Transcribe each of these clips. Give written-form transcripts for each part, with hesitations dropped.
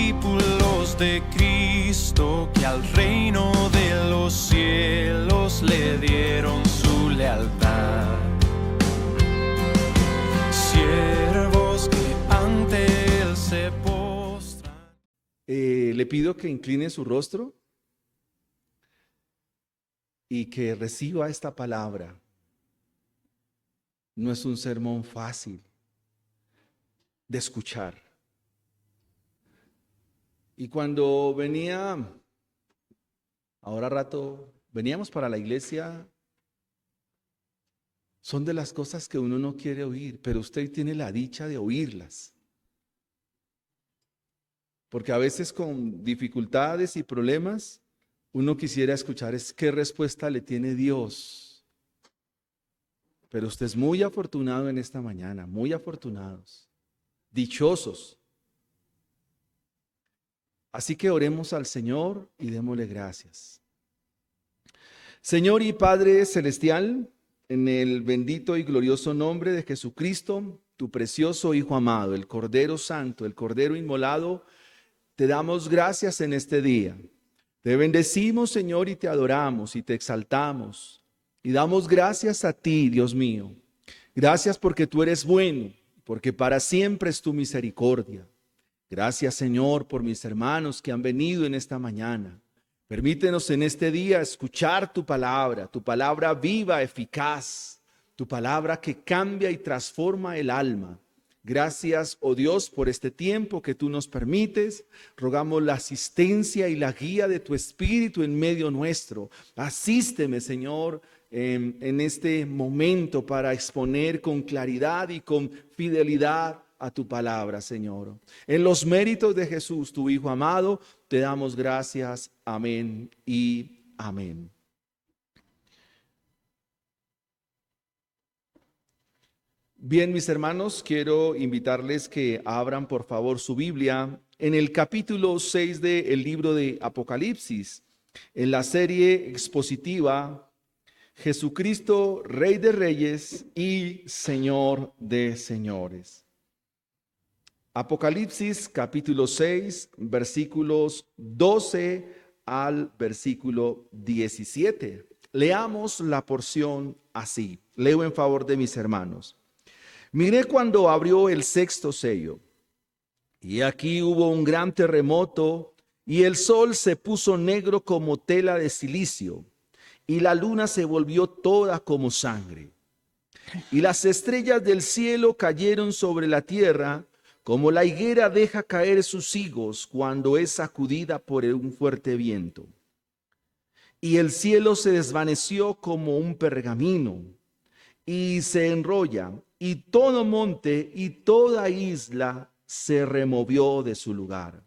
discípulos de Cristo que al reino de los cielos le dieron su lealtad. Siervos que ante él se postran. Le pido que incline su rostro y que reciba esta palabra. No es un sermón fácil de escuchar. Y cuando veníamos para la iglesia, son de las cosas que uno no quiere oír, pero usted tiene la dicha de oírlas. Porque a veces con dificultades y problemas, uno quisiera escuchar qué respuesta le tiene Dios. Pero usted es muy afortunado en esta mañana, muy afortunados, dichosos. Así que oremos al Señor y démosle gracias. Señor y Padre Celestial, en el bendito y glorioso nombre de Jesucristo, tu precioso Hijo amado, el Cordero Santo, el Cordero inmolado, te damos gracias en este día. Te bendecimos, Señor, y te adoramos y te exaltamos. Y damos gracias a ti, Dios mío. Gracias porque tú eres bueno, porque para siempre es tu misericordia. Gracias, Señor, por mis hermanos que han venido en esta mañana. Permítenos en este día escuchar tu palabra viva, eficaz, tu palabra que cambia y transforma el alma. Gracias, oh Dios, por este tiempo que tú nos permites. Rogamos la asistencia y la guía de tu Espíritu en medio nuestro. Asísteme, Señor, en este momento para exponer con claridad y con fidelidad a tu palabra, Señor. En los méritos de Jesús, tu Hijo amado, te damos gracias. Amén y amén. Bien, mis hermanos, quiero invitarles que abran por favor su Biblia en el capítulo 6 del libro de Apocalipsis, en la serie expositiva Jesucristo, Rey de Reyes y Señor de Señores. Apocalipsis capítulo 6, versículos 12 al versículo 17. Leamos la porción así. Leo en favor de mis hermanos. Miré cuando abrió el sexto sello, y aquí hubo un gran terremoto, y el sol se puso negro como tela de silicio, y la luna se volvió toda como sangre. Y las estrellas del cielo cayeron sobre la tierra, como la higuera deja caer sus higos cuando es sacudida por un fuerte viento. Y el cielo se desvaneció como un pergamino, y se enrolla, y todo monte y toda isla se removió de su lugar.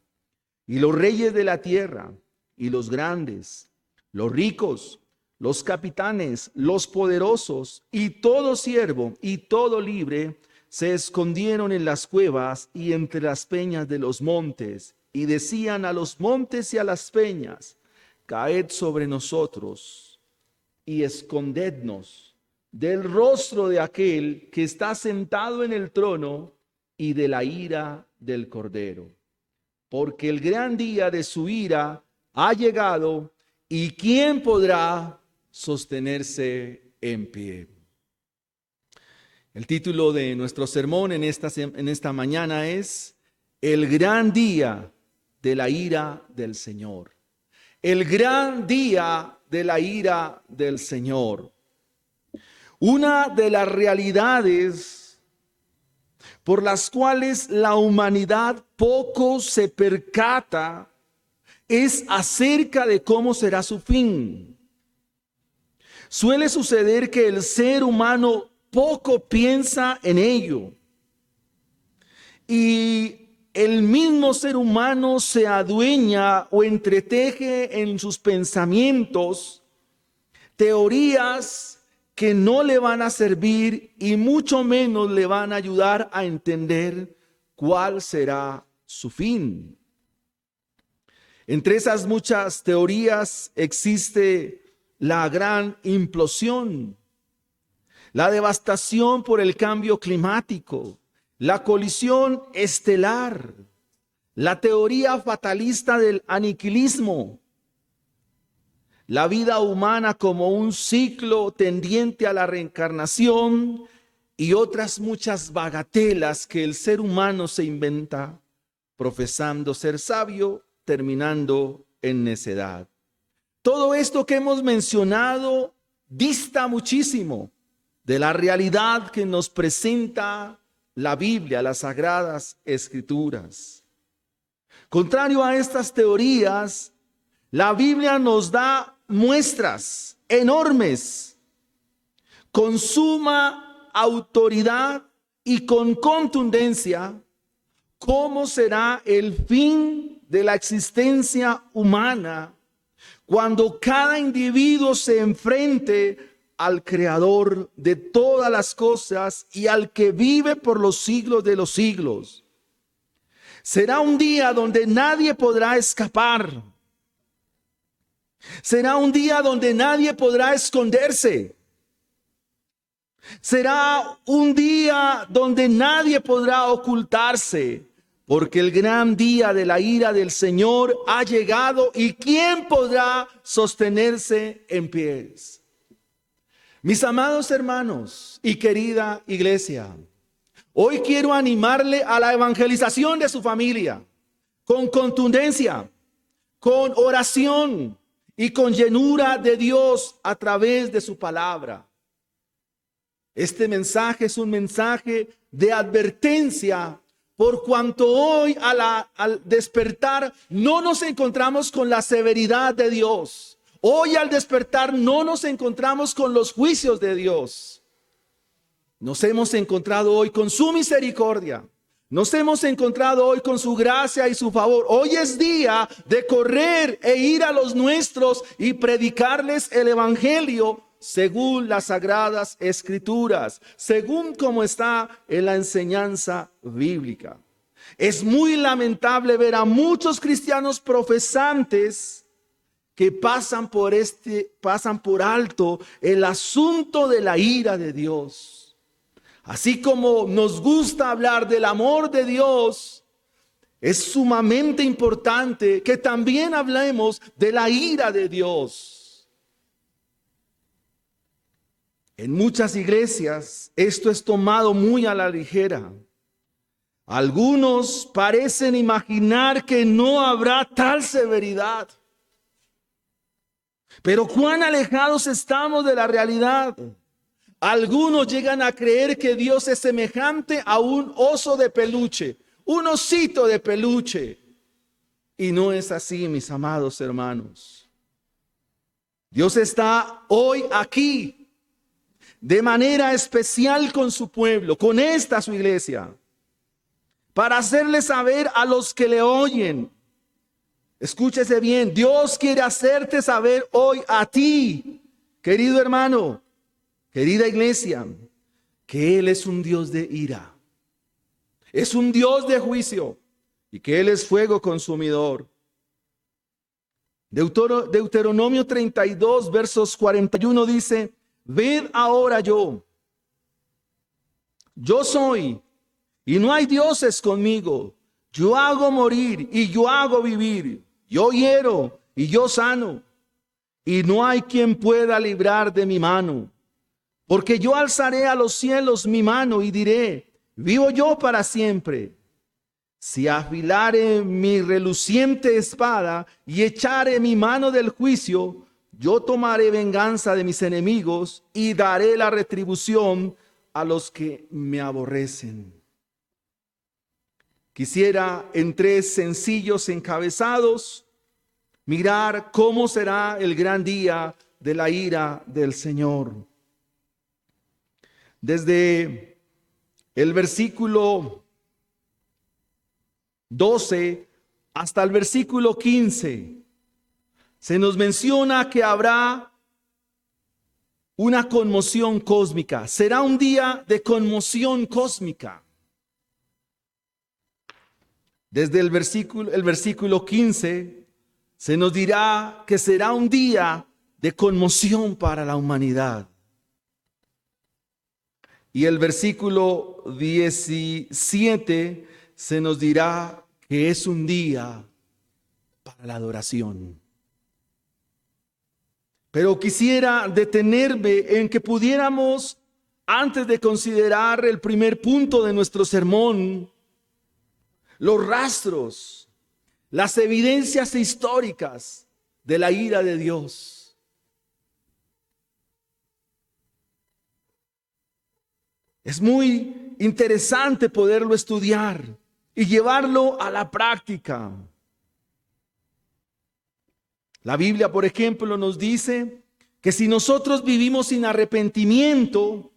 Y los reyes de la tierra, y los grandes, los ricos, los capitanes, los poderosos, y todo siervo y todo libre, se escondieron en las cuevas y entre las peñas de los montes, y decían a los montes y a las peñas: caed sobre nosotros y escondednos del rostro de aquel que está sentado en el trono y de la ira del Cordero. Porque el gran día de su ira ha llegado, y ¿quién podrá sostenerse en pie? El título de nuestro sermón en esta mañana es El gran día de la ira del Señor. El gran día de la ira del Señor. Una de las realidades por las cuales la humanidad poco se percata es acerca de cómo será su fin. Suele suceder que el ser humano poco piensa en ello. Y el mismo ser humano se adueña o entreteje en sus pensamientos teorías que no le van a servir y mucho menos le van a ayudar a entender cuál será su fin. Entre esas muchas teorías existe la gran implosión, la devastación por el cambio climático, la colisión estelar, la teoría fatalista del aniquilismo, la vida humana como un ciclo tendiente a la reencarnación y otras muchas bagatelas que el ser humano se inventa, profesando ser sabio, terminando en necedad. Todo esto que hemos mencionado dista muchísimo de la realidad que nos presenta la Biblia, las Sagradas Escrituras. Contrario a estas teorías, la Biblia nos da muestras enormes, con suma autoridad y con contundencia, cómo será el fin de la existencia humana cuando cada individuo se enfrente al Creador de todas las cosas y al que vive por los siglos de los siglos. Será un día donde nadie podrá escapar. Será un día donde nadie podrá esconderse. Será un día donde nadie podrá ocultarse, porque el gran día de la ira del Señor ha llegado y ¿quién podrá sostenerse en pies? Mis amados hermanos y querida iglesia, hoy quiero animarle a la evangelización de su familia, con contundencia, con oración y con llenura de Dios a través de su palabra. Este mensaje es un mensaje de advertencia, por cuanto hoy al despertar no nos encontramos con la severidad de Dios. Hoy al despertar no nos encontramos con los juicios de Dios. Nos hemos encontrado hoy con su misericordia. Nos hemos encontrado hoy con su gracia y su favor. Hoy es día de correr e ir a los nuestros y predicarles el evangelio según las Sagradas Escrituras, según como está en la enseñanza bíblica. Es muy lamentable ver a muchos cristianos profesantes que pasan por alto el asunto de la ira de Dios. Así como nos gusta hablar del amor de Dios, es sumamente importante que también hablemos de la ira de Dios. En muchas iglesias esto es tomado muy a la ligera. Algunos parecen imaginar que no habrá tal severidad. Pero cuán alejados estamos de la realidad. Algunos llegan a creer que Dios es semejante a un oso de peluche, un osito de peluche. Y no es así, mis amados hermanos. Dios está hoy aquí de manera especial con su pueblo, con esta su iglesia, para hacerle saber a los que le oyen. Escúchese bien, Dios quiere hacerte saber hoy a ti, querido hermano, querida iglesia, que Él es un Dios de ira, es un Dios de juicio y que Él es fuego consumidor. Deuteronomio 32, versos 41 dice: ved ahora yo soy y no hay dioses conmigo. Yo hago morir y yo hago vivir. Yo hiero y yo sano. Y no hay quien pueda librar de mi mano. Porque yo alzaré a los cielos mi mano y diré: vivo yo para siempre. Si afilare mi reluciente espada y echare mi mano del juicio, yo tomaré venganza de mis enemigos y daré la retribución a los que me aborrecen. Quisiera en 3 sencillos encabezados mirar cómo será el gran día de la ira del Señor. Desde el versículo 12 hasta el versículo 15 se nos menciona que habrá una conmoción cósmica. Será un día de conmoción cósmica. Desde el versículo 15 se nos dirá que será un día de conmoción para la humanidad. Y el versículo 17 se nos dirá que es un día para la adoración. Pero quisiera detenerme en que pudiéramos, antes de considerar el primer punto de nuestro sermón, los rastros, las evidencias históricas de la ira de Dios. Es muy interesante poderlo estudiar y llevarlo a la práctica. La Biblia, por ejemplo, nos dice que si nosotros vivimos sin arrepentimiento,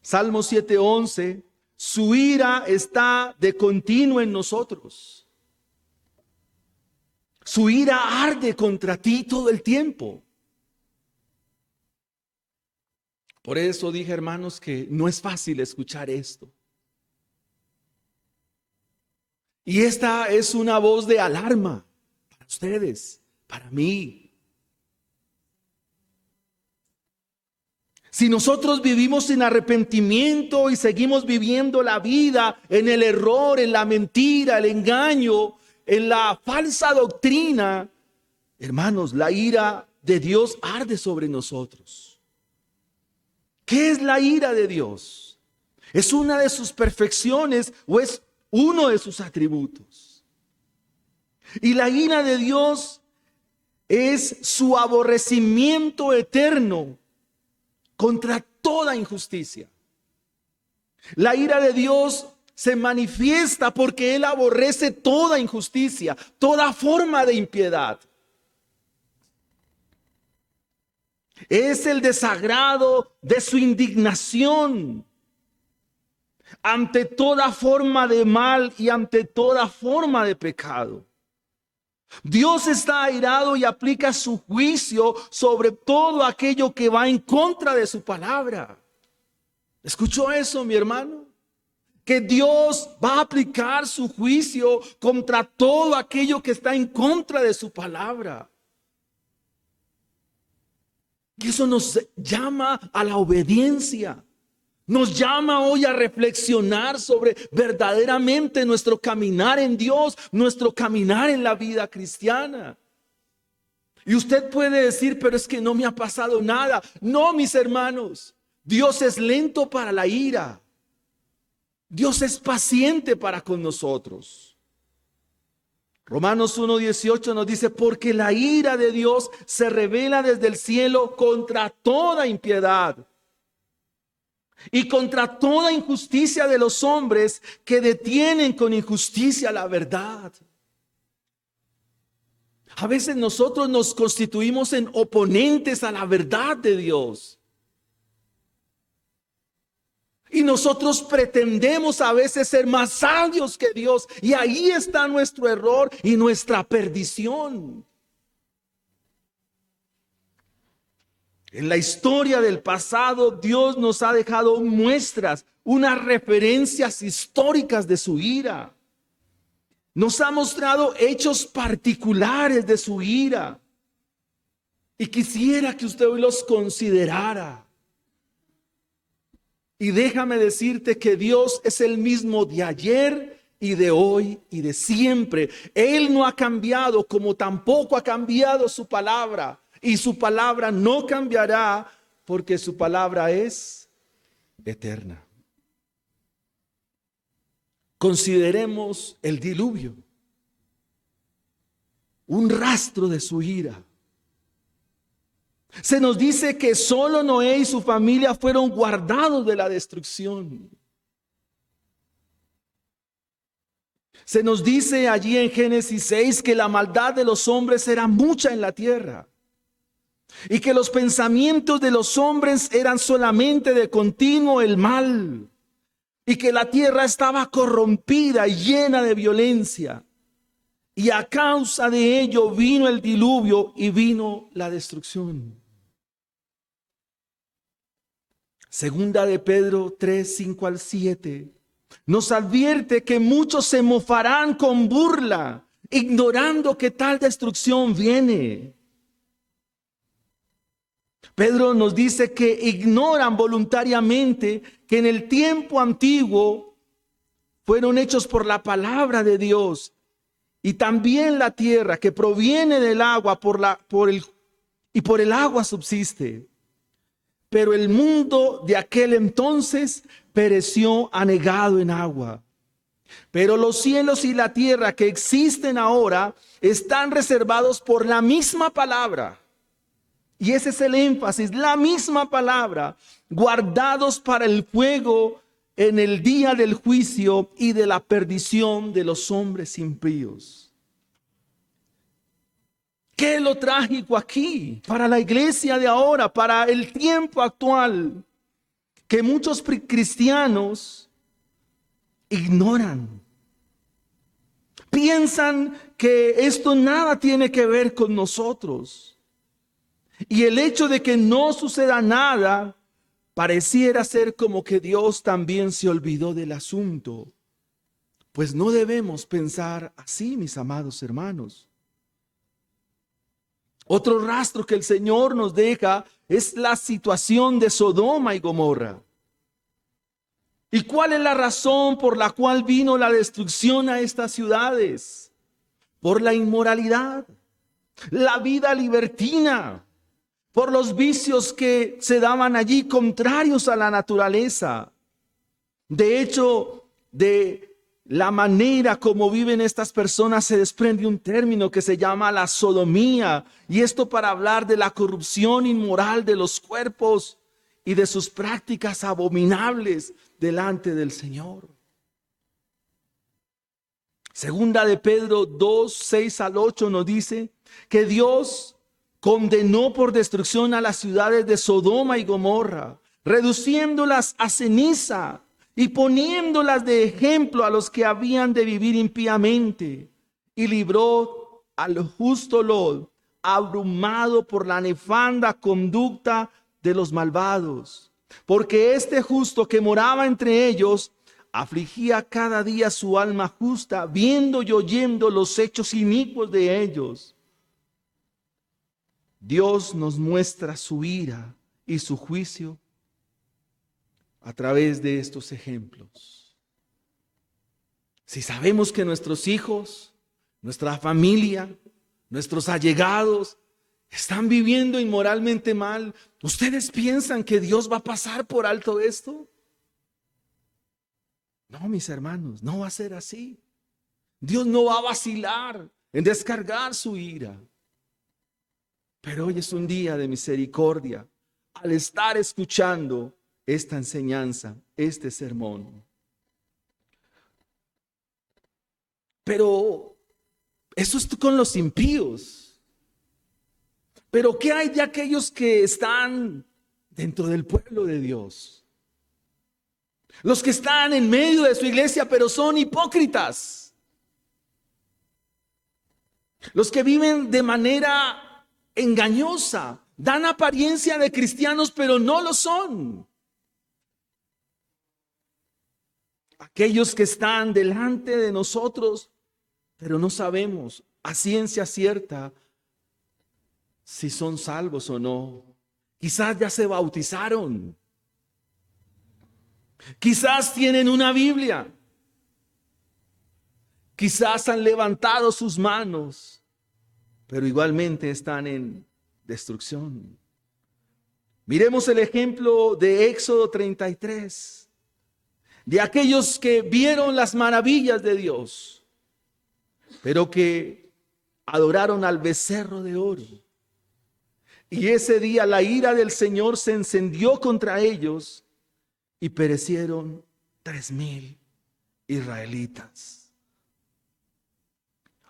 Salmo 7:11, su ira está de continuo en nosotros. Su ira arde contra ti todo el tiempo. Por eso dije, hermanos, que no es fácil escuchar esto. Y esta es una voz de alarma para ustedes, para mí. Si nosotros vivimos sin arrepentimiento y seguimos viviendo la vida en el error, en la mentira, el engaño, en la falsa doctrina, hermanos, la ira de Dios arde sobre nosotros. ¿Qué es la ira de Dios? ¿Es una de sus perfecciones o es uno de sus atributos? Y la ira de Dios es su aborrecimiento eterno contra toda injusticia. La ira de Dios se manifiesta porque Él aborrece toda injusticia, toda forma de impiedad. Es el desagrado de su indignación ante toda forma de mal y ante toda forma de pecado. Dios está airado y aplica su juicio sobre todo aquello que va en contra de su palabra. ¿Escuchó eso, mi hermano? Que Dios va a aplicar su juicio contra todo aquello que está en contra de su palabra. Y eso nos llama a la obediencia. Nos llama hoy a reflexionar sobre verdaderamente nuestro caminar en Dios, nuestro caminar en la vida cristiana. Y usted puede decir, pero es que no me ha pasado nada. No, mis hermanos, Dios es lento para la ira. Dios es paciente para con nosotros. Romanos 1:18 nos dice, porque la ira de Dios se revela desde el cielo contra toda impiedad y contra toda injusticia de los hombres que detienen con injusticia la verdad. A veces nosotros nos constituimos en oponentes a la verdad de Dios. Y nosotros pretendemos a veces ser más sabios que Dios. Y ahí está nuestro error y nuestra perdición. En la historia del pasado, Dios nos ha dejado muestras, unas referencias históricas de su ira. Nos ha mostrado hechos particulares de su ira. Y quisiera que usted hoy los considerara. Y déjame decirte que Dios es el mismo de ayer y de hoy y de siempre. Él no ha cambiado, como tampoco ha cambiado su palabra. Y su palabra no cambiará porque su palabra es eterna. Consideremos el diluvio, un rastro de su ira. Se nos dice que solo Noé y su familia fueron guardados de la destrucción. Se nos dice allí en Génesis 6 que la maldad de los hombres era mucha en la tierra y que los pensamientos de los hombres eran solamente de continuo el mal y que la tierra estaba corrompida y llena de violencia. Y a causa de ello vino el diluvio y vino la destrucción. Segunda de Pedro 3:5-7 nos advierte que muchos se mofarán con burla, ignorando que tal destrucción viene. Pedro nos dice que ignoran voluntariamente que en el tiempo antiguo fueron hechos por la palabra de Dios. Y también la tierra que proviene del agua por el agua subsiste. Pero el mundo de aquel entonces pereció anegado en agua. Pero los cielos y la tierra que existen ahora están reservados por la misma palabra. Y ese es el énfasis, la misma palabra, guardados para el fuego en el día del juicio y de la perdición de los hombres impíos. ¿Qué es lo trágico aquí para la iglesia de ahora, para el tiempo actual? Que muchos cristianos ignoran. Piensan que esto nada tiene que ver con nosotros. Y el hecho de que no suceda nada pareciera ser como que Dios también se olvidó del asunto. Pues no debemos pensar así, mis amados hermanos. Otro rastro que el Señor nos deja es la situación de Sodoma y Gomorra. ¿Y cuál es la razón por la cual vino la destrucción a estas ciudades? Por la inmoralidad, la vida libertina, por los vicios que se daban allí contrarios a la naturaleza. De hecho, de la manera como viven estas personas se desprende un término que se llama la sodomía. Y esto para hablar de la corrupción inmoral de los cuerpos y de sus prácticas abominables delante del Señor. Segunda de Pedro 2, 6 al 8 nos dice que Dios condenó por destrucción a las ciudades de Sodoma y Gomorra, reduciéndolas a ceniza y poniéndolas de ejemplo a los que habían de vivir impíamente, y libró al justo Lot, abrumado por la nefanda conducta de los malvados. Porque este justo que moraba entre ellos afligía cada día su alma justa, viendo y oyendo los hechos inicuos de ellos. Dios nos muestra su ira y su juicio a través de estos ejemplos. Si sabemos que nuestros hijos, nuestra familia, nuestros allegados están viviendo inmoralmente mal, ¿ustedes piensan que Dios va a pasar por alto esto? No, mis hermanos, no va a ser así. Dios no va a vacilar en descargar su ira. Pero hoy es un día de misericordia al estar escuchando esta enseñanza, este sermón. Pero eso es con los impíos. Pero ¿qué hay de aquellos que están dentro del pueblo de Dios? Los que están en medio de su iglesia, pero son hipócritas. Los que viven de manera engañosa, dan apariencia de cristianos, pero no lo son. Aquellos que están delante de nosotros, pero no sabemos a ciencia cierta si son salvos o no. Quizás ya se bautizaron. Quizás tienen una Biblia. Quizás han levantado sus manos, pero igualmente están en destrucción. Miremos el ejemplo de Éxodo 33. De aquellos que vieron las maravillas de Dios, pero que adoraron al becerro de oro. Y ese día la ira del Señor se encendió contra ellos y perecieron 3,000 israelitas.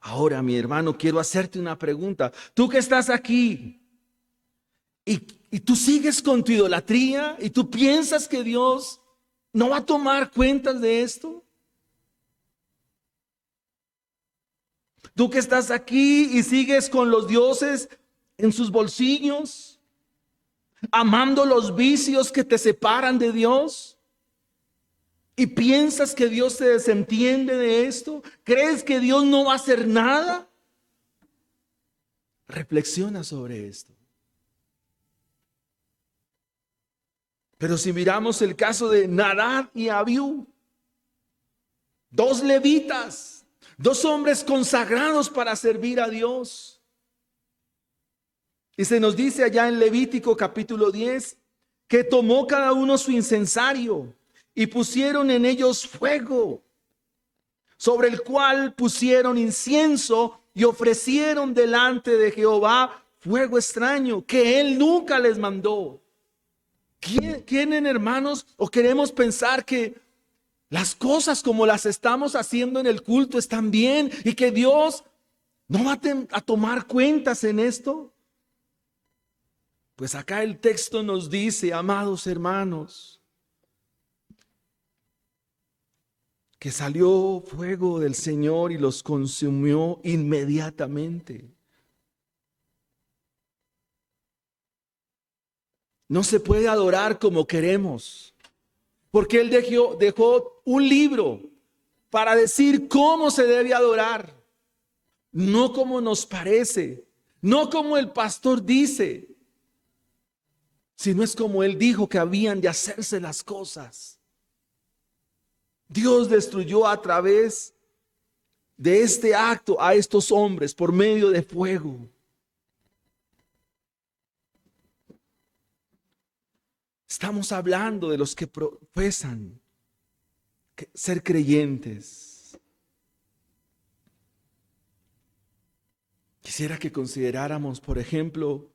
Ahora, mi hermano, quiero hacerte una pregunta. Tú que estás aquí y tú sigues con tu idolatría y tú piensas que Dios ¿no va a tomar cuentas de esto? Tú que estás aquí y sigues con los dioses en sus bolsillos, amando los vicios que te separan de Dios, y piensas que Dios se desentiende de esto, ¿crees que Dios no va a hacer nada? Reflexiona sobre esto. Pero si miramos el caso de Nadab y Abiú, 2 levitas, 2 hombres consagrados para servir a Dios. Y se nos dice allá en Levítico capítulo 10 que tomó cada uno su incensario y pusieron en ellos fuego, sobre el cual pusieron incienso y ofrecieron delante de Jehová fuego extraño que él nunca les mandó. ¿Quieren, hermanos, o queremos pensar que las cosas como las estamos haciendo en el culto están bien y que Dios no va a tomar cuentas en esto? Pues acá el texto nos dice, amados hermanos, que salió fuego del Señor y los consumió inmediatamente. No se puede adorar como queremos, porque Él dejó un libro para decir cómo se debe adorar, no como nos parece, no como el pastor dice, sino es como Él dijo que habían de hacerse las cosas. Dios destruyó a través de este acto a estos hombres por medio de fuego. Estamos hablando de los que profesan ser creyentes. Quisiera que consideráramos, por ejemplo,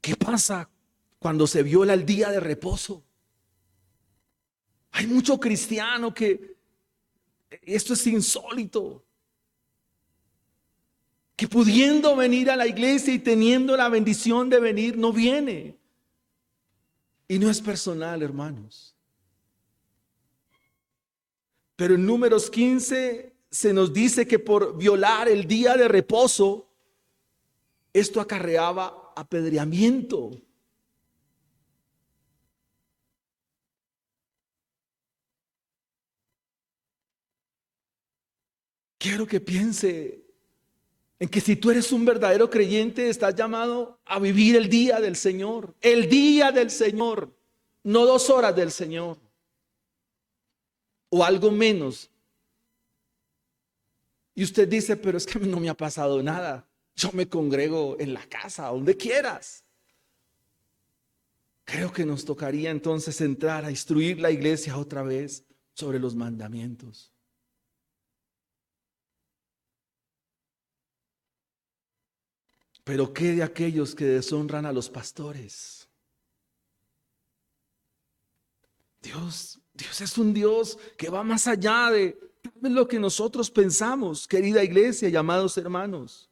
¿qué pasa cuando se viola el día de reposo? Hay mucho cristiano que esto es insólito, que pudiendo venir a la iglesia y teniendo la bendición de venir, no viene. Y no es personal, hermanos. Pero en Números 15 se nos dice que por violar el día de reposo, esto acarreaba apedreamiento. Quiero que piense en que si tú eres un verdadero creyente, estás llamado a vivir el día del Señor. El día del Señor, no 2 horas del Señor. O algo menos. Y usted dice, pero es que a mí no me ha pasado nada. Yo me congrego en la casa, donde quieras. Creo que nos tocaría entonces entrar a instruir la iglesia otra vez sobre los mandamientos. Pero ¿qué de aquellos que deshonran a los pastores? Dios es un Dios que va más allá de lo que nosotros pensamos, querida iglesia y amados hermanos.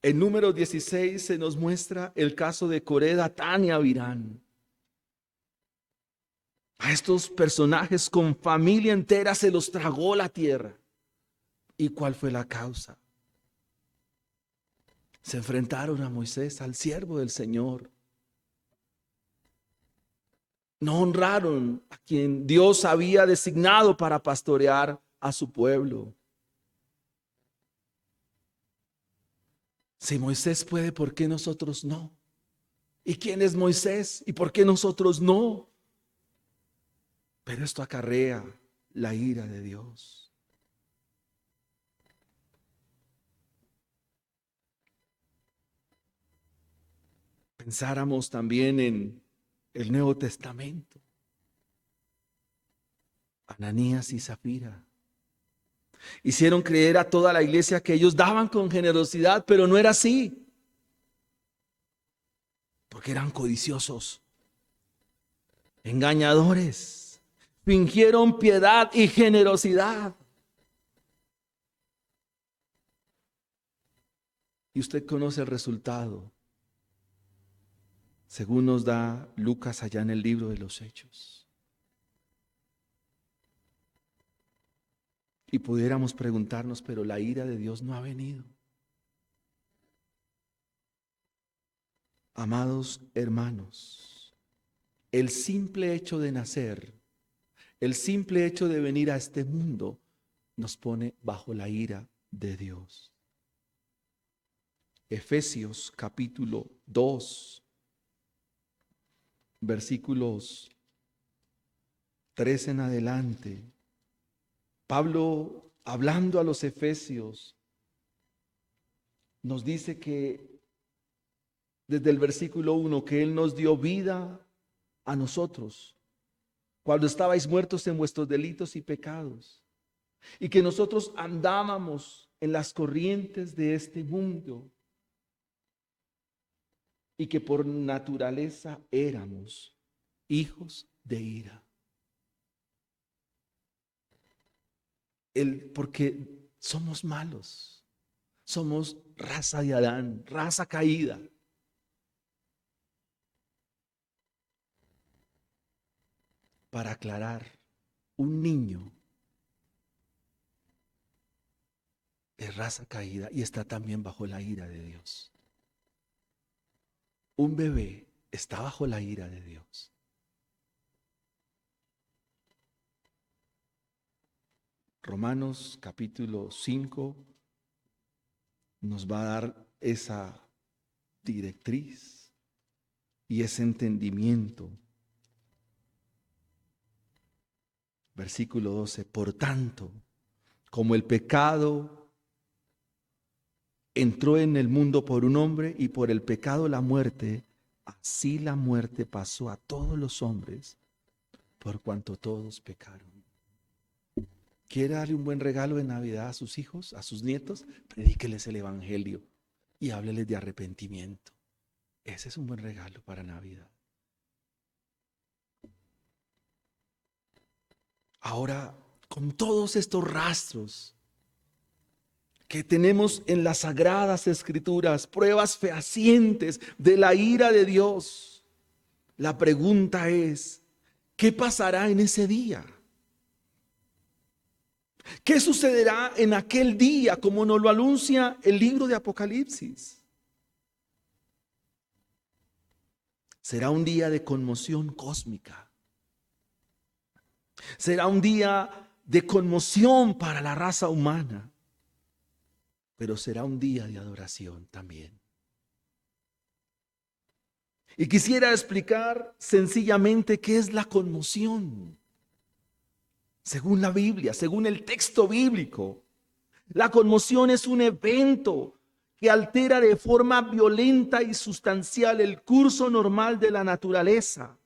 En Números 16 se nos muestra el caso de Coré, Datán y Abirán. A estos personajes con familia entera se los tragó la tierra. ¿Y cuál fue la causa? Se enfrentaron a Moisés, al siervo del Señor. No honraron a quien Dios había designado para pastorear a su pueblo. Si Moisés puede, ¿por qué nosotros no? ¿Y quién es Moisés? ¿Y por qué nosotros no? Pero esto acarrea la ira de Dios. Pensáramos también en el Nuevo Testamento. Ananías y Zafira hicieron creer a toda la iglesia que ellos daban con generosidad, pero no era así, porque eran codiciosos, engañadores, fingieron piedad y generosidad. Y usted conoce el resultado, según nos da Lucas allá en el libro de los Hechos. Y pudiéramos preguntarnos, pero la ira de Dios no ha venido. Amados hermanos, el simple hecho de nacer, el simple hecho de venir a este mundo, nos pone bajo la ira de Dios. Efesios capítulo 2, versículos 3 en adelante. Pablo, hablando a los efesios, nos dice que desde el versículo 1, que Él nos dio vida a nosotros cuando estabais muertos en vuestros delitos y pecados, y que nosotros andábamos en las corrientes de este mundo, y que por naturaleza éramos hijos de ira. Porque somos malos, somos raza de Adán, raza caída. Para aclarar, un niño es raza caída y está también bajo la ira de Dios. Un bebé está bajo la ira de Dios. Romanos capítulo 5 nos va a dar esa directriz y ese entendimiento. Versículo 12, por tanto, como el pecado entró en el mundo por un hombre y por el pecado la muerte, así la muerte pasó a todos los hombres por cuanto todos pecaron. ¿Quiere darle un buen regalo de Navidad a sus hijos, a sus nietos? Predíqueles el evangelio y hábleles de arrepentimiento. Ese es un buen regalo para Navidad. Ahora, con todos estos rastros que tenemos en las Sagradas Escrituras, pruebas fehacientes de la ira de Dios, la pregunta es, ¿qué pasará en ese día? ¿Qué sucederá en aquel día como nos lo anuncia el libro de Apocalipsis? Será un día de conmoción cósmica. Será un día de conmoción para la raza humana, pero será un día de adoración también. Y quisiera explicar sencillamente qué es la conmoción. Según la Biblia, según el texto bíblico, la conmoción es un evento que altera de forma violenta y sustancial el curso normal de la naturaleza,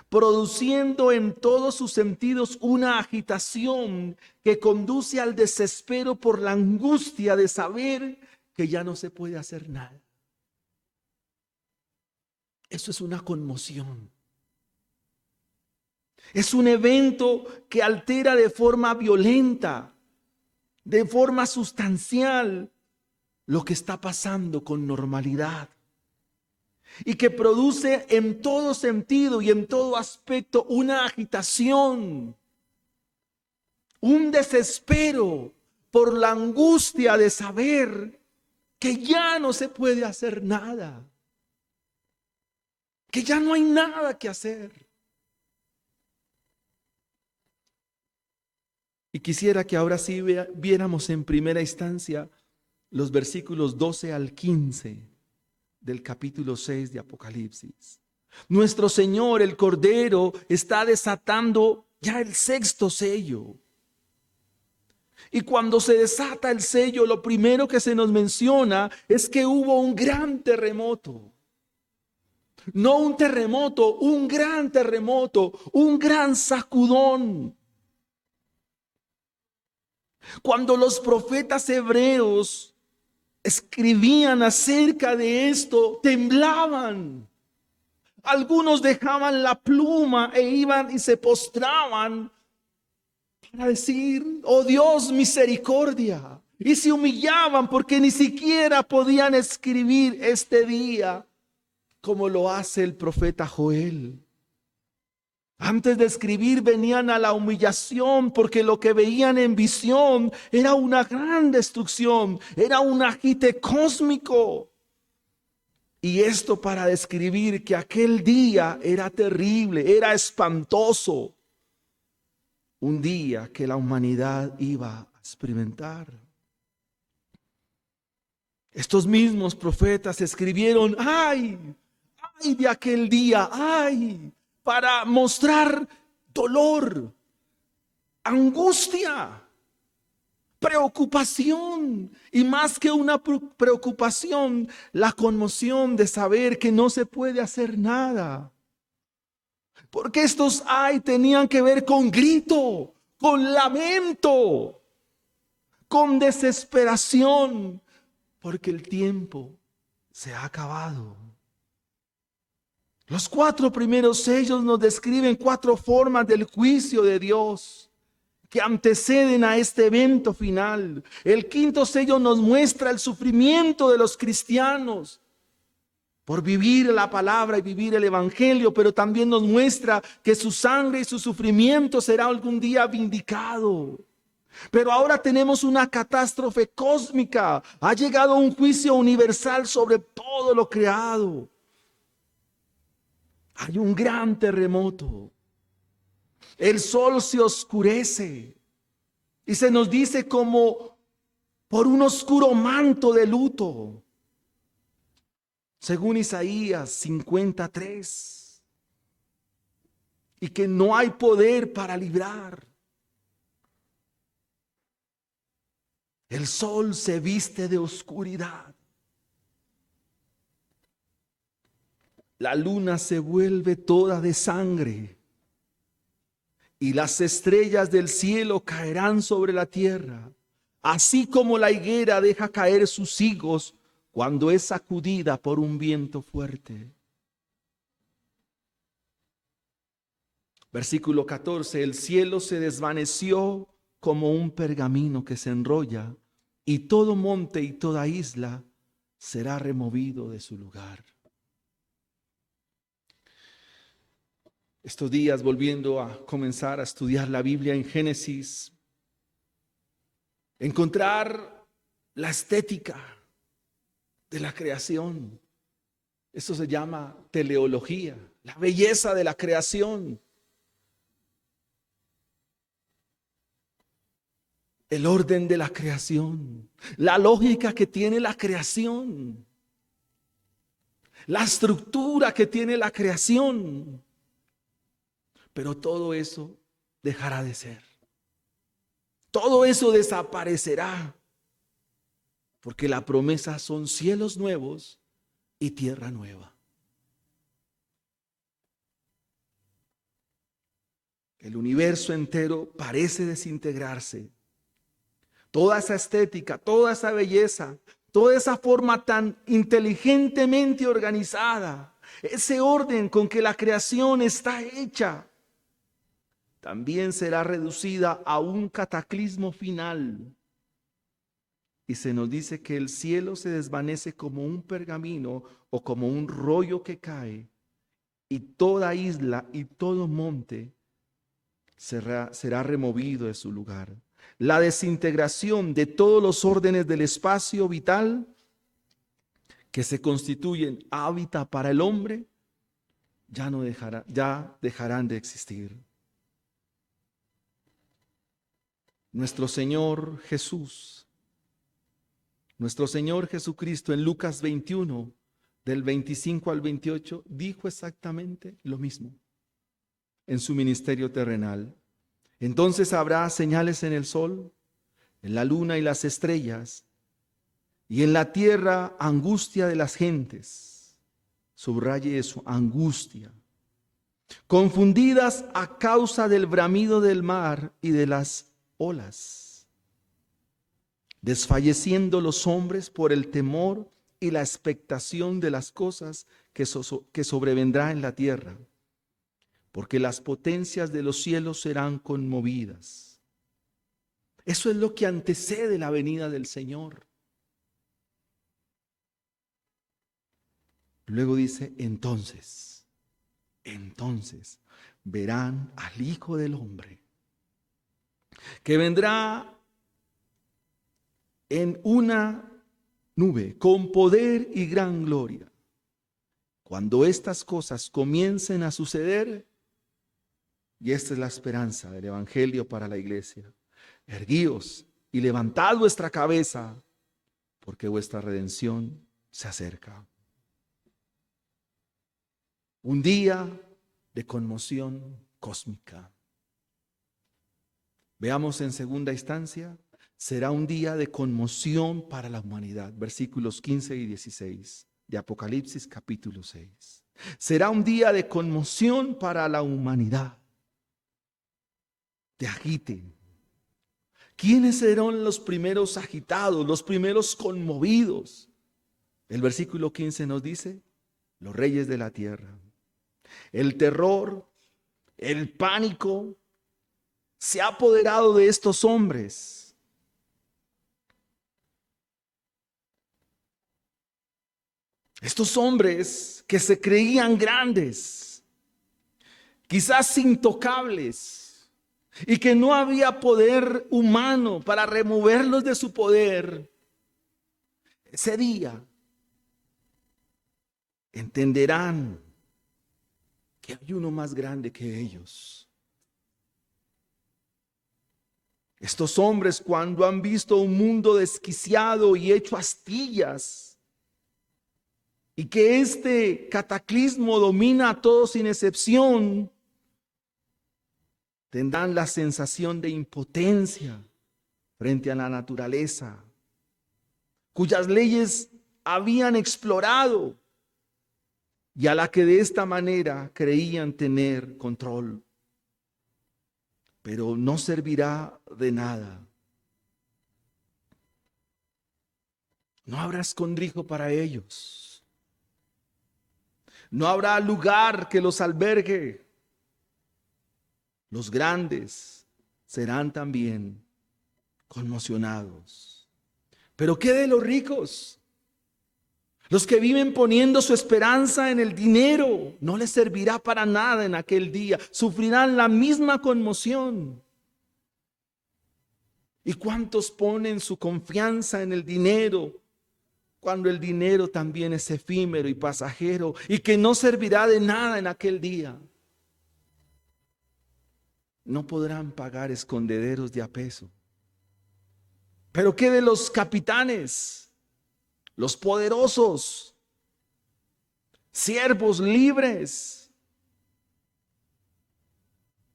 produciendo en todos sus sentidos una agitación que conduce al desespero por la angustia de saber que ya no se puede hacer nada. Eso es una conmoción. Es un evento que altera de forma violenta, de forma sustancial, lo que está pasando con normalidad. Y que produce en todo sentido y en todo aspecto una agitación, un desespero por la angustia de saber que ya no se puede hacer nada, que ya no hay nada que hacer. Y quisiera que ahora sí viéramos en primera instancia los versículos 12 al 15 del capítulo 6 de Apocalipsis. Nuestro Señor, el Cordero, está desatando ya el sexto sello. Y cuando se desata el sello, lo primero que se nos menciona es que hubo un gran terremoto. No un terremoto, un gran terremoto, un gran sacudón. Cuando los profetas hebreos escribían acerca de esto, temblaban. Algunos dejaban la pluma e iban y se postraban para decir, oh Dios, misericordia. Y se humillaban porque ni siquiera podían escribir este día como lo hace el profeta Joel. Antes de escribir venían a la humillación porque lo que veían en visión era una gran destrucción, era un agite cósmico. Y esto para describir que aquel día era terrible, era espantoso. Un día que la humanidad iba a experimentar. Estos mismos profetas escribieron, ay de aquel día, ay, para mostrar dolor, angustia, preocupación, y más que una preocupación, la conmoción de saber que no se puede hacer nada. Porque estos ay tenían que ver con grito, con lamento, con desesperación, porque el tiempo se ha acabado. Los 4 primeros sellos nos describen 4 formas del juicio de Dios que anteceden a este evento final. El 5.º sello nos muestra el sufrimiento de los cristianos por vivir la palabra y vivir el evangelio, pero también nos muestra que su sangre y su sufrimiento será algún día vindicado. Pero ahora tenemos una catástrofe cósmica. Ha llegado un juicio universal sobre todo lo creado. Hay un gran terremoto. El sol se oscurece y se nos dice como por un oscuro manto de luto. Según Isaías 53. Y que no hay poder para librar. El sol se viste de oscuridad. La luna se vuelve toda de sangre. Y las estrellas del cielo caerán sobre la tierra, así como la higuera deja caer sus higos cuando es sacudida por un viento fuerte. Versículo 14, el cielo se desvaneció como un pergamino que se enrolla, y todo monte y toda isla será removido de su lugar. Estos días, volviendo a comenzar a estudiar la Biblia en Génesis, encontrar la estética de la creación. Eso se llama teleología, la belleza de la creación. El orden de la creación, la lógica que tiene la creación, la estructura que tiene la creación. Pero todo eso dejará de ser. Todo eso desaparecerá. Porque la promesa son cielos nuevos y tierra nueva. El universo entero parece desintegrarse. Toda esa estética, toda esa belleza, toda esa forma tan inteligentemente organizada, ese orden con que la creación está hecha, también será reducida a un cataclismo final. Y se nos dice que el cielo se desvanece como un pergamino o como un rollo que cae, y toda isla y todo monte será removido de su lugar. La desintegración de todos los órdenes del espacio vital que se constituyen hábitat para el hombre ya dejarán de existir. Nuestro Señor Jesucristo en Lucas 21, del 25 al 28, dijo exactamente lo mismo en su ministerio terrenal. Entonces habrá señales en el sol, en la luna y las estrellas, y en la tierra angustia de las gentes. Subraye eso, angustia. Confundidas a causa del bramido del mar y de las olas. Desfalleciendo los hombres por el temor y la expectación de las cosas que sobrevendrá en la tierra. Porque las potencias de los cielos serán conmovidas. Eso es lo que antecede la venida del Señor. Luego dice, entonces verán al Hijo del Hombre, que vendrá en una nube con poder y gran gloria. Cuando estas cosas comiencen a suceder, y esta es la esperanza del Evangelio para la iglesia, erguíos y levantad vuestra cabeza, porque vuestra redención se acerca. Un día de conmoción cósmica. Veamos en segunda instancia, será un día de conmoción para la humanidad. Versículos 15 y 16 de Apocalipsis capítulo 6. Será un día de conmoción para la humanidad. Te agiten. ¿Quiénes serán los primeros agitados, los primeros conmovidos? El versículo 15 nos dice, los reyes de la tierra. El terror, el pánico se ha apoderado de estos hombres. Estos hombres que se creían grandes, quizás intocables, y que no había poder humano para removerlos de su poder. Ese día entenderán que hay uno más grande que ellos. Estos hombres, cuando han visto un mundo desquiciado y hecho astillas, y que este cataclismo domina a todos sin excepción, tendrán la sensación de impotencia frente a la naturaleza, cuyas leyes habían explorado y a la que de esta manera creían tener control. Pero no servirá de nada. No habrá escondrijo para ellos. No habrá lugar que los albergue. Los grandes serán también conmocionados. Pero ¿qué de los ricos? Los que viven poniendo su esperanza en el dinero, no les servirá para nada en aquel día. Sufrirán la misma conmoción. ¿Y cuántos ponen su confianza en el dinero, cuando el dinero también es efímero y pasajero y que no servirá de nada en aquel día? No podrán pagar escondederos de a peso. Pero ¿qué de los capitanes? Los poderosos, siervos libres.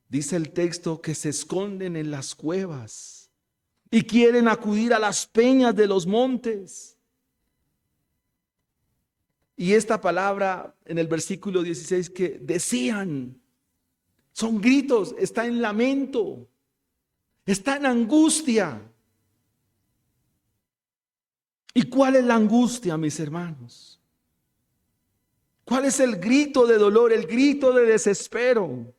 Dice el texto que se esconden en las cuevas y quieren acudir a las peñas de los montes. Y esta palabra en el versículo 16 que decían, son gritos, está en lamento, está en angustia. ¿Y cuál es la angustia, mis hermanos? ¿Cuál es el grito de dolor, el grito de desespero?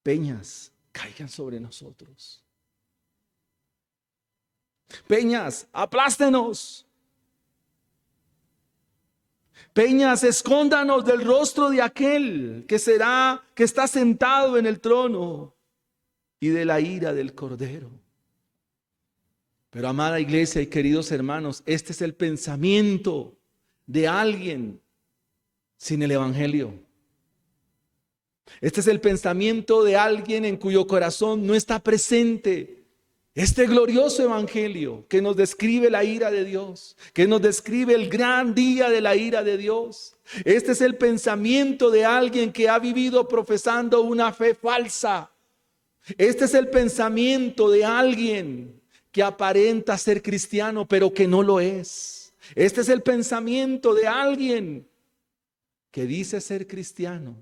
Peñas caigan sobre nosotros. Peñas, aplástenos. Peñas, escóndanos del rostro de aquel que está sentado en el trono y de la ira del Cordero. Pero amada iglesia y queridos hermanos, este es el pensamiento de alguien sin el evangelio. Este es el pensamiento de alguien en cuyo corazón no está presente este glorioso evangelio que nos describe la ira de Dios, que nos describe el gran día de la ira de Dios. Este es el pensamiento de alguien que ha vivido profesando una fe falsa. Este es el pensamiento de alguien que aparenta ser cristiano, pero que no lo es. Este es el pensamiento de alguien que dice ser cristiano,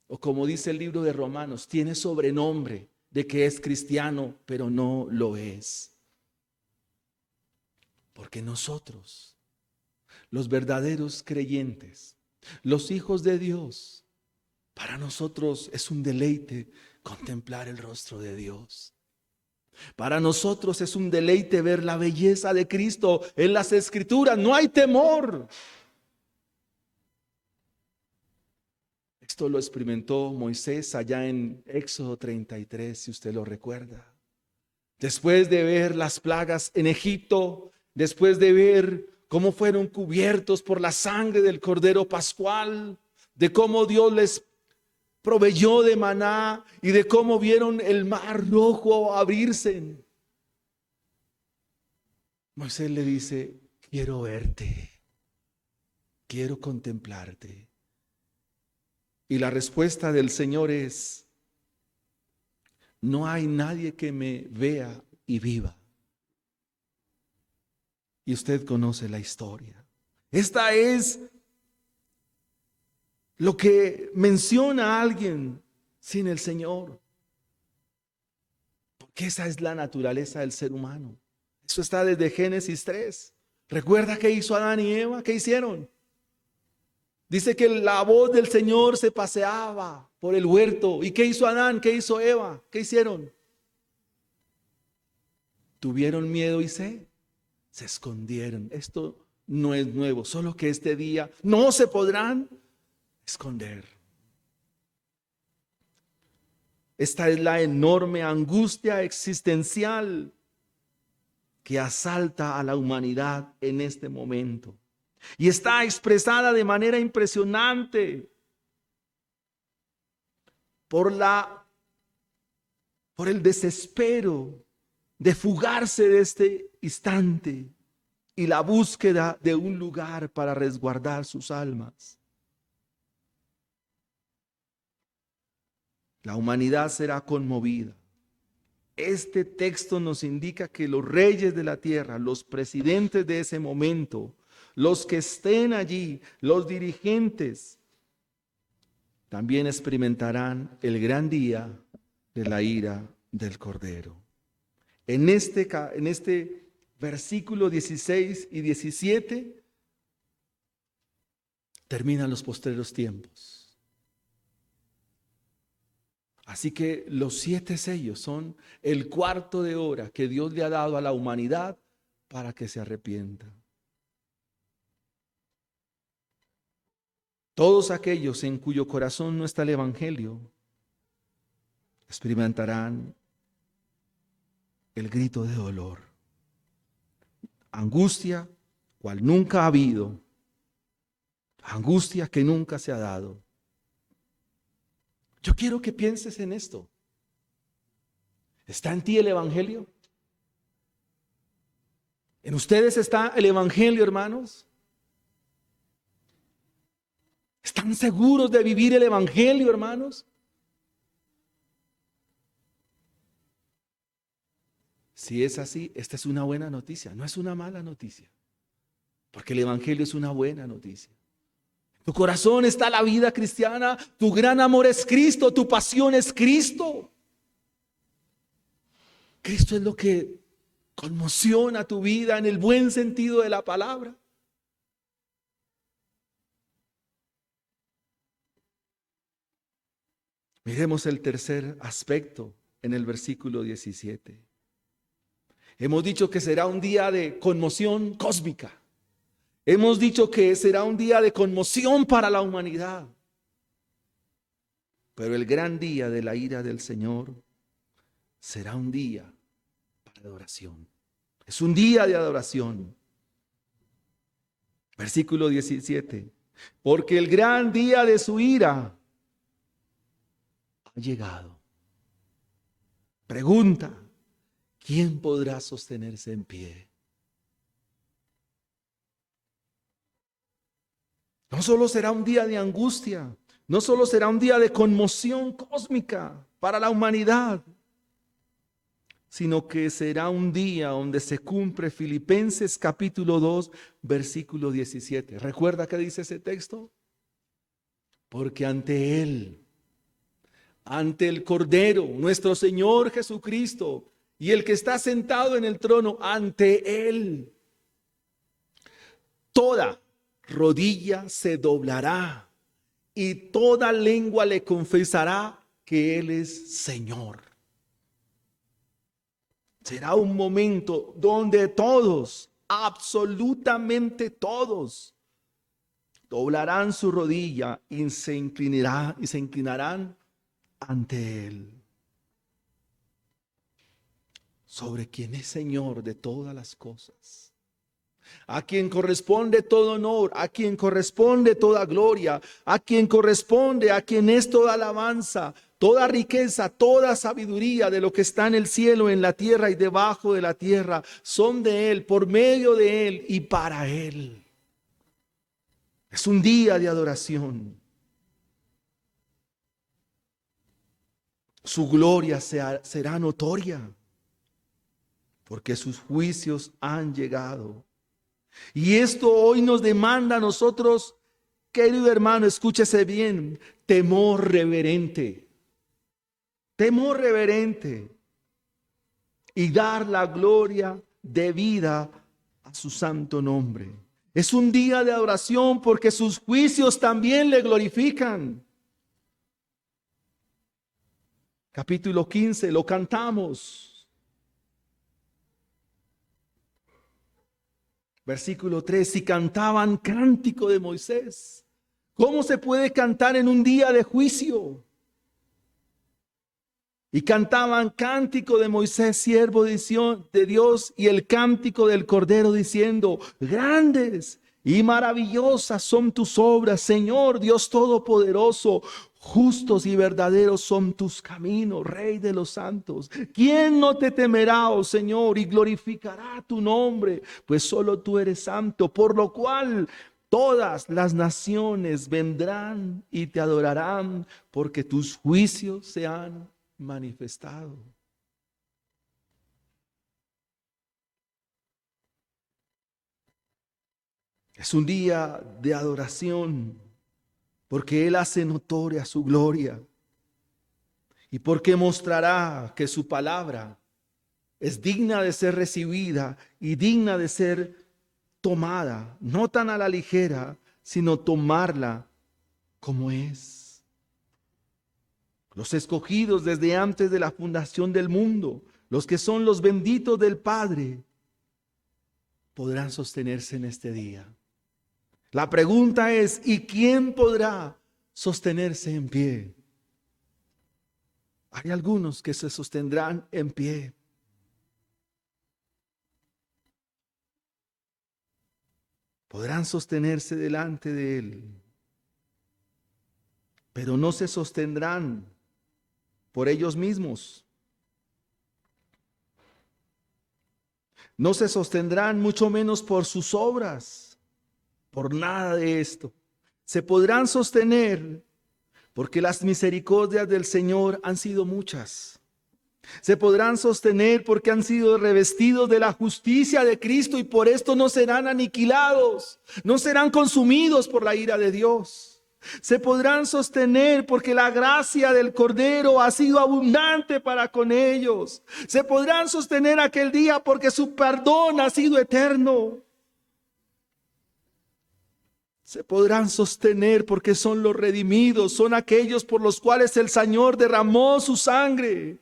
o como dice el libro de Romanos, tiene sobrenombre de que es cristiano, pero no lo es. Porque nosotros, los verdaderos creyentes, los hijos de Dios, para nosotros es un deleite contemplar el rostro de Dios. Para nosotros es un deleite ver la belleza de Cristo en las Escrituras. No hay temor. Esto lo experimentó Moisés allá en Éxodo 33, si usted lo recuerda. Después de ver las plagas en Egipto, después de ver cómo fueron cubiertos por la sangre del Cordero Pascual, de cómo Dios les proveyó de maná y de cómo vieron el mar rojo abrirse. Moisés le dice, quiero verte, quiero contemplarte. Y la respuesta del Señor es, no hay nadie que me vea y viva. Y usted conoce la historia. Esta es lo que menciona alguien sin el Señor. Porque esa es la naturaleza del ser humano. Eso está desde Génesis 3. ¿Recuerda qué hizo Adán y Eva? ¿Qué hicieron? Dice que la voz del Señor se paseaba por el huerto. ¿Y qué hizo Adán? ¿Qué hizo Eva? ¿Qué hicieron? Tuvieron miedo y se escondieron. Esto no es nuevo, solo que este día no se podrán esconder. Esta es la enorme angustia existencial que asalta a la humanidad en este momento. Y está expresada de manera impresionante por el desespero de fugarse de este instante y la búsqueda de un lugar para resguardar sus almas. La humanidad será conmovida. Este texto nos indica que los reyes de la tierra, los presidentes de ese momento, los que estén allí, los dirigentes, también experimentarán el gran día de la ira del Cordero. En este versículo 16 y 17 terminan los postreros tiempos. Así que los 7 sellos son el cuarto de hora que Dios le ha dado a la humanidad para que se arrepienta. Todos aquellos en cuyo corazón no está el Evangelio experimentarán el grito de dolor, angustia cual nunca ha habido, angustia que nunca se ha dado. Yo quiero que pienses en esto. ¿Está en ti el Evangelio? ¿En ustedes está el Evangelio, hermanos? ¿Están seguros de vivir el Evangelio, hermanos? Si es así, esta es una buena noticia, no es una mala noticia, porque el Evangelio es una buena noticia. En tu corazón está la vida cristiana, tu gran amor es Cristo, tu pasión es Cristo. Cristo es lo que conmociona tu vida en el buen sentido de la palabra. Miremos el tercer aspecto en el versículo 17. Hemos dicho que será un día de conmoción cósmica. Hemos dicho que será un día de conmoción para la humanidad. Pero el gran día de la ira del Señor será un día para adoración. Es un día de adoración. Versículo 17. Porque el gran día de su ira ha llegado. Pregunta: ¿quién podrá sostenerse en pie? No solo será un día de angustia, no solo será un día de conmoción cósmica para la humanidad, sino que será un día donde se cumple Filipenses capítulo 2, versículo 17. ¿Recuerda qué dice ese texto? Porque ante Él, ante el Cordero, nuestro Señor Jesucristo, y el que está sentado en el trono, ante Él, toda rodilla se doblará y toda lengua le confesará que Él es Señor. Será un momento donde todos, absolutamente todos, doblarán su rodilla y se inclinarán ante Él, sobre quien es Señor de todas las cosas, a quien corresponde todo honor, a quien corresponde toda gloria, a quien corresponde, a quien es toda alabanza, toda riqueza, toda sabiduría de lo que está en el cielo, en la tierra y debajo de la tierra, son de Él, por medio de Él y para Él. Es un día de adoración. Su gloria será notoria, porque sus juicios han llegado. Y esto hoy nos demanda a nosotros, querido hermano, escúchese bien, temor reverente. Temor reverente. Y dar la gloria debida a su santo nombre. Es un día de adoración porque sus juicios también le glorifican. Capítulo 15, lo cantamos. Versículo 3, si cantaban cántico de Moisés, ¿cómo se puede cantar en un día de juicio? Y cantaban cántico de Moisés, siervo de Dios, y el cántico del Cordero diciendo, grandes y maravillosas son tus obras, Señor Dios Todopoderoso. Justos y verdaderos son tus caminos, Rey de los santos. ¿Quién no te temerá, oh Señor, y glorificará tu nombre? Pues solo tú eres santo, por lo cual todas las naciones vendrán y te adorarán, porque tus juicios se han manifestado. Es un día de adoración, porque Él hace notoria su gloria y porque mostrará que su palabra es digna de ser recibida y digna de ser tomada, no tan a la ligera, sino tomarla como es. Los escogidos desde antes de la fundación del mundo, los que son los benditos del Padre, podrán sostenerse en este día. La pregunta es, ¿y quién podrá sostenerse en pie? Hay algunos que se sostendrán en pie. Podrán sostenerse delante de Él, pero no se sostendrán por ellos mismos. No se sostendrán mucho menos por sus obras. Por nada de esto. Se podrán sostener porque las misericordias del Señor han sido muchas. Se podrán sostener porque han sido revestidos de la justicia de Cristo y por esto no serán aniquilados, no serán consumidos por la ira de Dios. Se podrán sostener porque la gracia del Cordero ha sido abundante para con ellos. Se podrán sostener aquel día porque su perdón ha sido eterno. Se podrán sostener porque son los redimidos, son aquellos por los cuales el Señor derramó su sangre.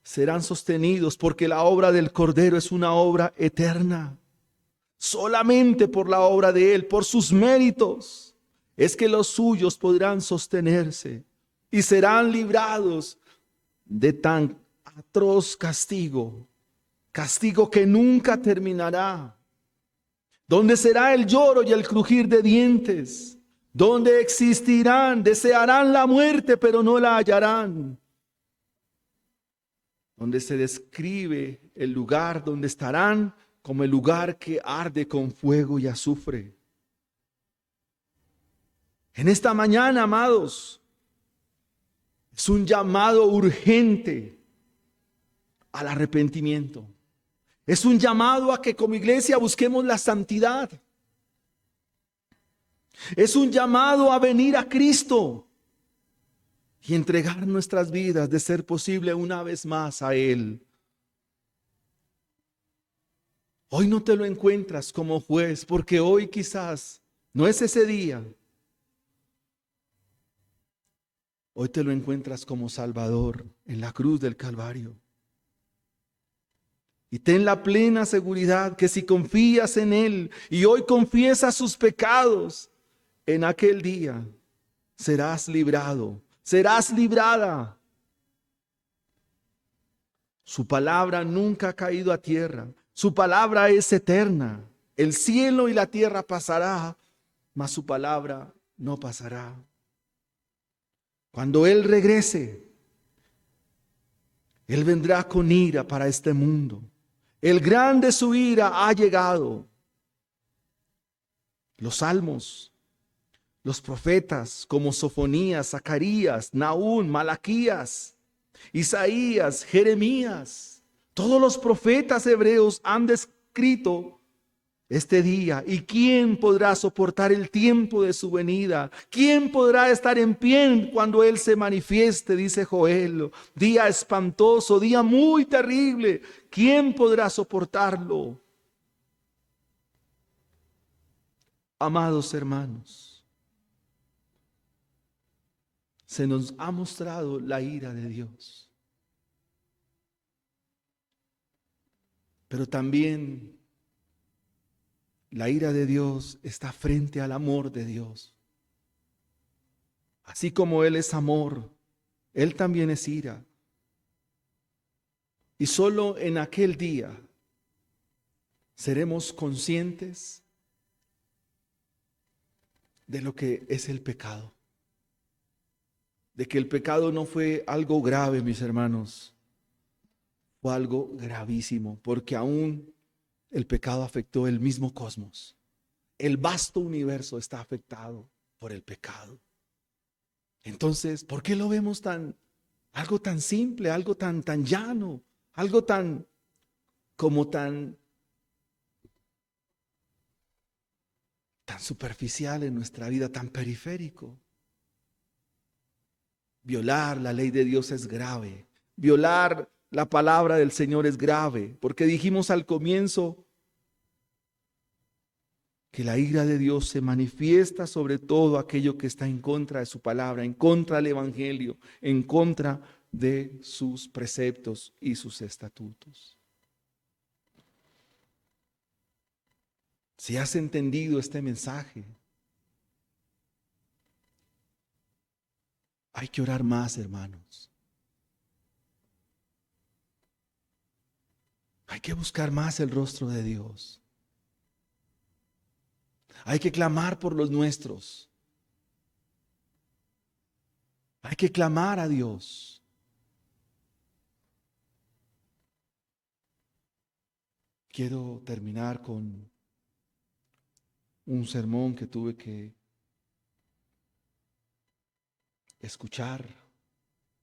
Serán sostenidos porque la obra del Cordero es una obra eterna. Solamente por la obra de Él, por sus méritos, es que los suyos podrán sostenerse y serán librados de tan atroz castigo, castigo que nunca terminará. Donde será el lloro y el crujir de dientes, donde existirán, desearán la muerte, pero no la hallarán. Donde se describe el lugar donde estarán como el lugar que arde con fuego y azufre. En esta mañana, amados, es un llamado urgente al arrepentimiento. Es un llamado a que como iglesia busquemos la santidad. Es un llamado a venir a Cristo y entregar nuestras vidas, de ser posible, una vez más a Él. Hoy no te lo encuentras como juez, porque hoy quizás no es ese día. Hoy te lo encuentras como Salvador en la cruz del Calvario. Y ten la plena seguridad que si confías en Él y hoy confiesas sus pecados, en aquel día serás librado, serás librada. Su palabra nunca ha caído a tierra. Su palabra es eterna. El cielo y la tierra pasará, mas su palabra no pasará. Cuando Él regrese, Él vendrá con ira para este mundo. El gran de su ira ha llegado. Los salmos Los profetas como Sofonías, Zacarías, Nahum, Malaquías, Isaías, Jeremías, todos los profetas hebreos han descrito este día. ¿Y quién podrá soportar el tiempo de su venida? ¿Quién podrá estar en pie cuando Él se manifieste? Dice Joel. Día espantoso, día muy terrible. ¿Quién podrá soportarlo? Amados hermanos, se nos ha mostrado la ira de Dios. Pero también la ira de Dios está frente al amor de Dios. Así como Él es amor, Él también es ira. Y solo en aquel día seremos conscientes de lo que es el pecado. De que el pecado no fue algo grave, mis hermanos. Fue algo gravísimo, porque aún el pecado afectó el mismo cosmos. El vasto universo está afectado por el pecado. Entonces, ¿por qué lo vemos algo tan simple, algo tan llano, algo tan superficial en nuestra vida, tan periférico? Violar la ley de Dios es grave. Violar la palabra del Señor es grave, porque dijimos al comienzo que la ira de Dios se manifiesta sobre todo aquello que está en contra de su palabra, en contra del evangelio, en contra de sus preceptos y sus estatutos. Si has entendido este mensaje, hay que orar más, hermanos. Hay que buscar más el rostro de Dios. Hay que clamar por los nuestros. Hay que clamar a Dios. Quiero terminar con un sermón que tuve que escuchar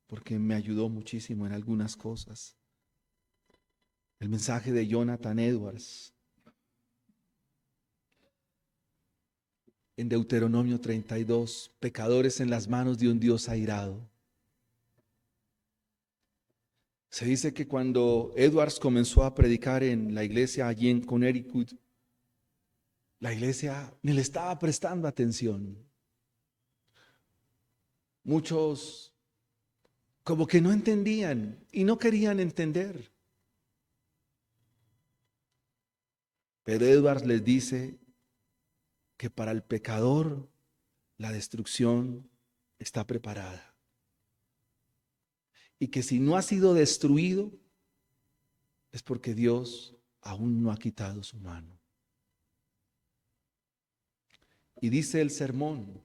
porque me ayudó muchísimo en algunas cosas. El mensaje de Jonathan Edwards en Deuteronomio 32, pecadores en las manos de un Dios airado. Se dice que cuando Edwards comenzó a predicar en la iglesia allí en Connecticut, la iglesia ni le estaba prestando atención. Muchos como que no entendían y no querían entender. Pero Edwards les dice que para el pecador la destrucción está preparada. Y que si no ha sido destruido es porque Dios aún no ha quitado su mano. Y dice el sermón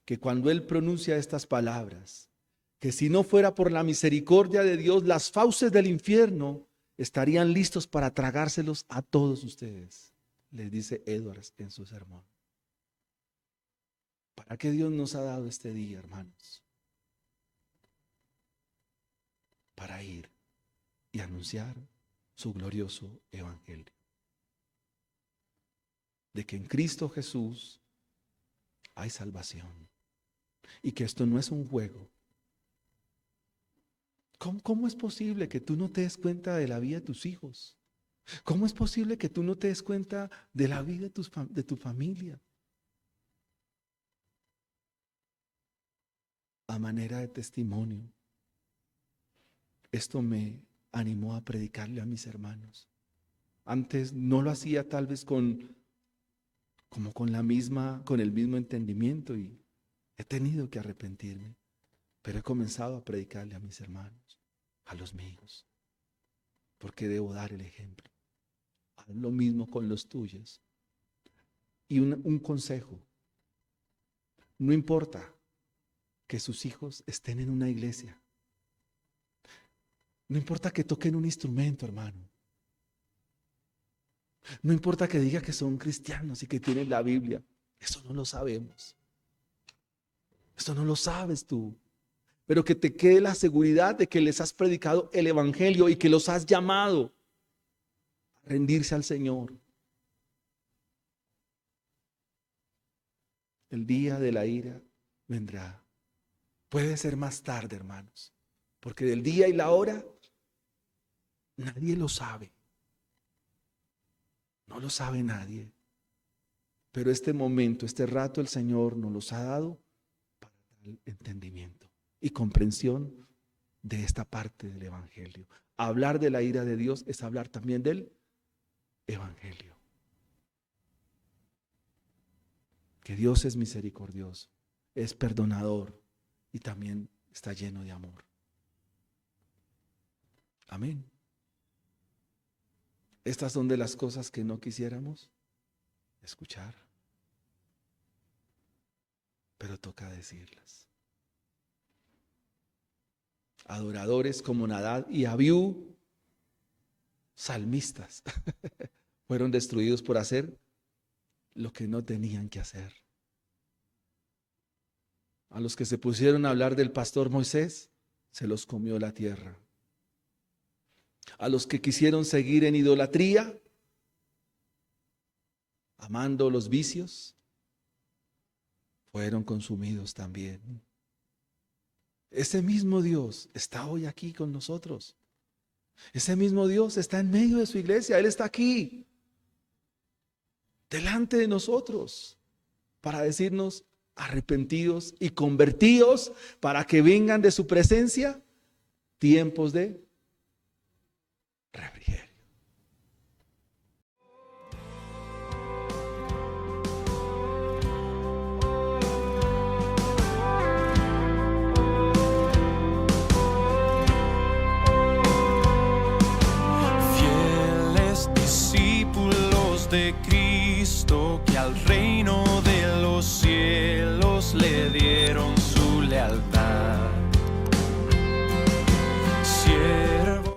que cuando él pronuncia estas palabras, que si no fuera por la misericordia de Dios, las fauces del infierno estarían listos para tragárselos a todos ustedes, les dice Edwards en su sermón. ¿Para qué Dios nos ha dado este día, hermanos? Para ir y anunciar su glorioso evangelio. De que en Cristo Jesús hay salvación. Y que esto no es un juego. ¿Cómo es posible que tú no te des cuenta de la vida de tus hijos? ¿Cómo es posible que tú no te des cuenta de la vida de tu familia? A manera de testimonio, esto me animó a predicarle a mis hermanos. Antes no lo hacía tal vez con el mismo entendimiento y he tenido que arrepentirme, pero he comenzado a predicarle a mis hermanos, a los míos, porque debo dar el ejemplo. Haz lo mismo con los tuyos. Y un consejo: no importa que sus hijos estén en una iglesia, no importa que toquen un instrumento, hermano, no importa que diga que son cristianos y que tienen la Biblia, Eso no lo sabemos. Esto no lo sabes tú. Pero que te quede la seguridad de que les has predicado el evangelio y que los has llamado a rendirse al Señor. El día de la ira vendrá. Puede ser más tarde, hermanos, porque del día y la hora nadie lo sabe. No lo sabe nadie. Pero este momento, este rato, el Señor nos los ha dado para dar entendimiento y comprensión de esta parte del evangelio. Hablar de la ira de Dios es hablar también del evangelio. Que Dios es misericordioso, es perdonador y también está lleno de amor. Amén. Estas son de las cosas que no quisiéramos escuchar, pero toca decirlas. Adoradores como Nadab y Abiú, salmistas, fueron destruidos por hacer lo que no tenían que hacer. A los que se pusieron a hablar del pastor Moisés, se los comió la tierra. A los que quisieron seguir en idolatría, amando los vicios, fueron consumidos también. Ese mismo Dios está hoy aquí con nosotros. Ese mismo Dios está en medio de su iglesia. Él está aquí, delante de nosotros, para decirnos arrepentidos y convertidos, para que vengan de su presencia tiempos de refrigerio. Fieles discípulos de Cristo que al reino